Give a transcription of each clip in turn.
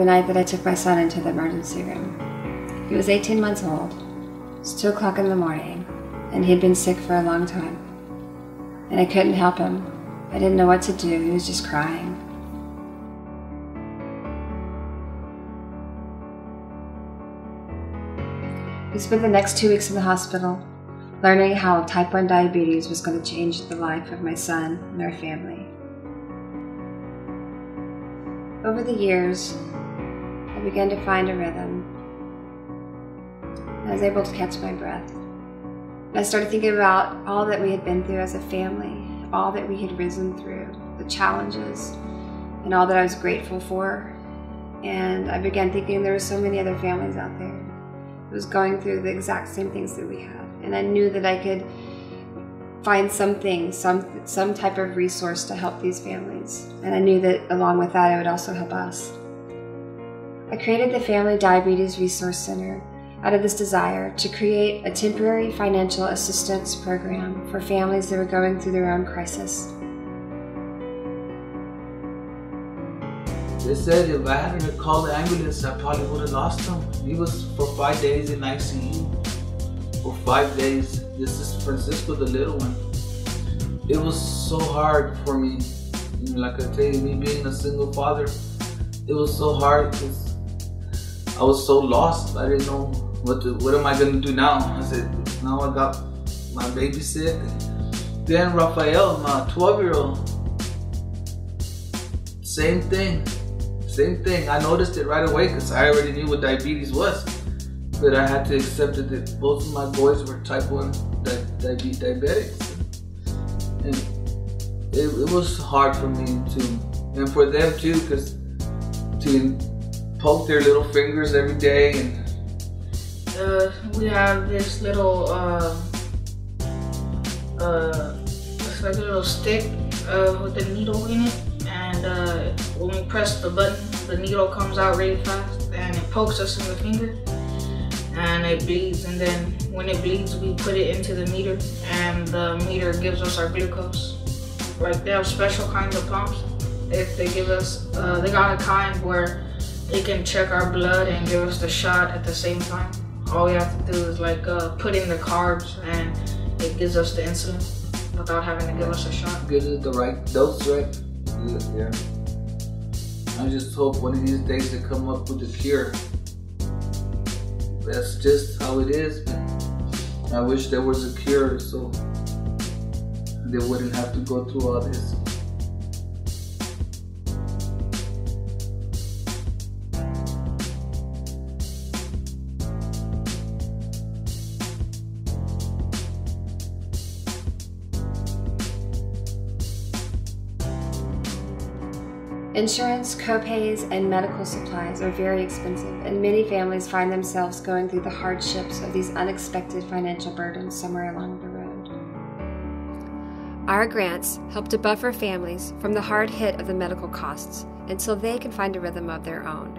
the night that I took my son into the emergency room. He was 18 months old. It was 2 o'clock in the morning, and he had been sick for a long time. And I couldn't help him. I didn't know what to do. He was just crying. We spent the next 2 weeks in the hospital, learning how type 1 diabetes was going to change the life of my son and our family. Over the years, I began to find a rhythm. I was able to catch my breath. And I started thinking about all that we had been through as a family, all that we had risen through, the challenges, and all that I was grateful for. And I began thinking there were so many other families out there who was going through the exact same things that we had. And I knew that I could find something, some type of resource to help these families. And I knew that along with that, it would also help us. I created the Family Diabetes Resource Center out of this desire to create a temporary financial assistance program for families that were going through their own crisis. They said if I hadn't called the ambulance, I probably would have lost him. He was for 5 days in ICU. For 5 days. This is Francisco, the little one. It was so hard for me. Like I tell you, me being a single father, it was so hard because I was so lost. I didn't know what am I gonna do now? I said, now I got my baby sick. Then Rafael, my 12-year-old, same thing. I noticed it right away because I already knew what diabetes was. But I had to accept it that both of my boys were type 1 diabetics. And it was hard for me and for them too, because to poke their little fingers every day. And we have this little, it's like a little stick with a needle in it. And when we press the button, the needle comes out really fast and it pokes us in the finger. And it bleeds, and then when it bleeds, we put it into the meter, and the meter gives us our glucose. Like, they have special kinds of pumps. They give us, they got a kind where they can check our blood and give us the shot at the same time. All we have to do is like put in the carbs, and it gives us the insulin without having to give us a shot. Gives it the right dose, right? Yeah. I just hope one of these days they come up with a cure. That's just how it is. I wish there was a cure so they wouldn't have to go through all this. Insurance, co-pays, and medical supplies are very expensive, and many families find themselves going through the hardships of these unexpected financial burdens somewhere along the road. Our grants help to buffer families from the hard hit of the medical costs until they can find a rhythm of their own.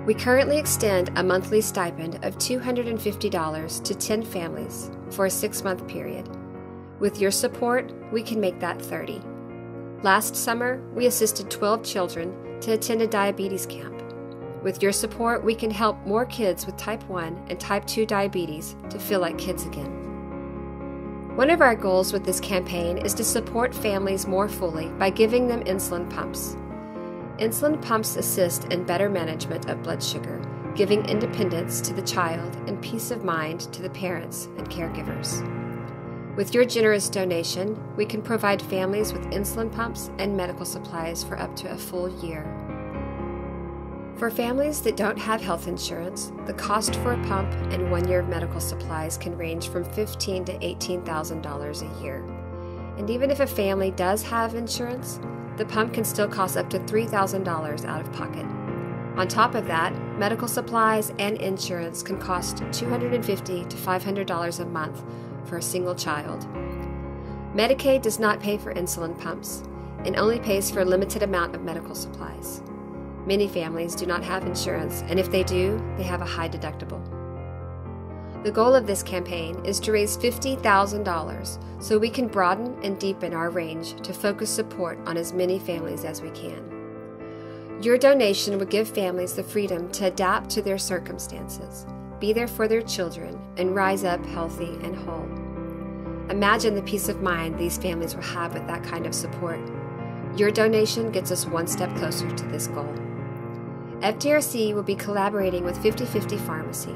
We currently extend a monthly stipend of $250 to 10 families for a 6-month period. With your support, we can make that 30. Last summer, we assisted 12 children to attend a diabetes camp. With your support, we can help more kids with type 1 and type 2 diabetes to feel like kids again. One of our goals with this campaign is to support families more fully by giving them insulin pumps. Insulin pumps assist in better management of blood sugar, giving independence to the child and peace of mind to the parents and caregivers. With your generous donation, we can provide families with insulin pumps and medical supplies for up to a full year. For families that don't have health insurance, the cost for a pump and 1 year of medical supplies can range from $15,000 to $18,000 a year. And even if a family does have insurance, the pump can still cost up to $3,000 out of pocket. On top of that, medical supplies and insurance can cost $250 to $500 a month for a single child. Medicaid does not pay for insulin pumps and only pays for a limited amount of medical supplies. Many families do not have insurance, and if they do, they have a high deductible. The goal of this campaign is to raise $50,000 so we can broaden and deepen our range to focus support on as many families as we can. Your donation would give families the freedom to adapt to their circumstances, be there for their children, and rise up healthy and whole. Imagine the peace of mind these families will have with that kind of support. Your donation gets us one step closer to this goal. FDRC will be collaborating with 50/50 Pharmacy.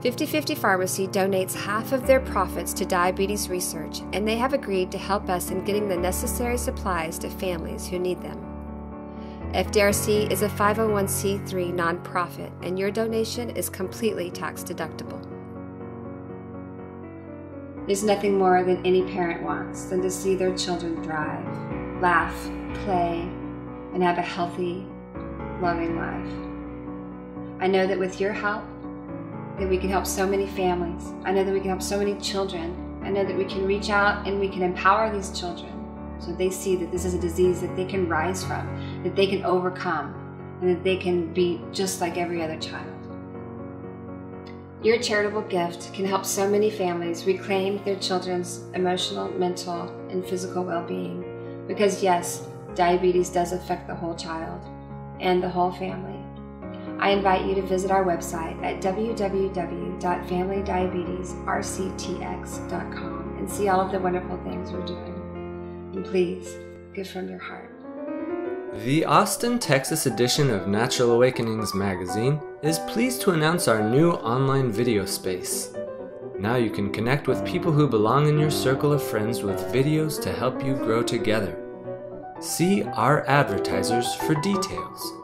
50/50 Pharmacy donates half of their profits to diabetes research, and they have agreed to help us in getting the necessary supplies to families who need them. FDRC is a 501c3 nonprofit, and your donation is completely tax deductible. There's nothing more than any parent wants than to see their children thrive, laugh, play, and have a healthy, loving life. I know that with your help, that we can help so many families. I know that we can help so many children. I know that we can reach out and we can empower these children so they see that this is a disease that they can rise from, that they can overcome, and that they can be just like every other child. Your charitable gift can help so many families reclaim their children's emotional, mental, and physical well-being. Because yes, diabetes does affect the whole child and the whole family. I invite you to visit our website at www.familydiabetesrctx.com and see all of the wonderful things we're doing. And please, give from your heart. The Austin, Texas edition of Natural Awakenings magazine is pleased to announce our new online video space. Now you can connect with people who belong in your circle of friends with videos to help you grow together. See our advertisers for details.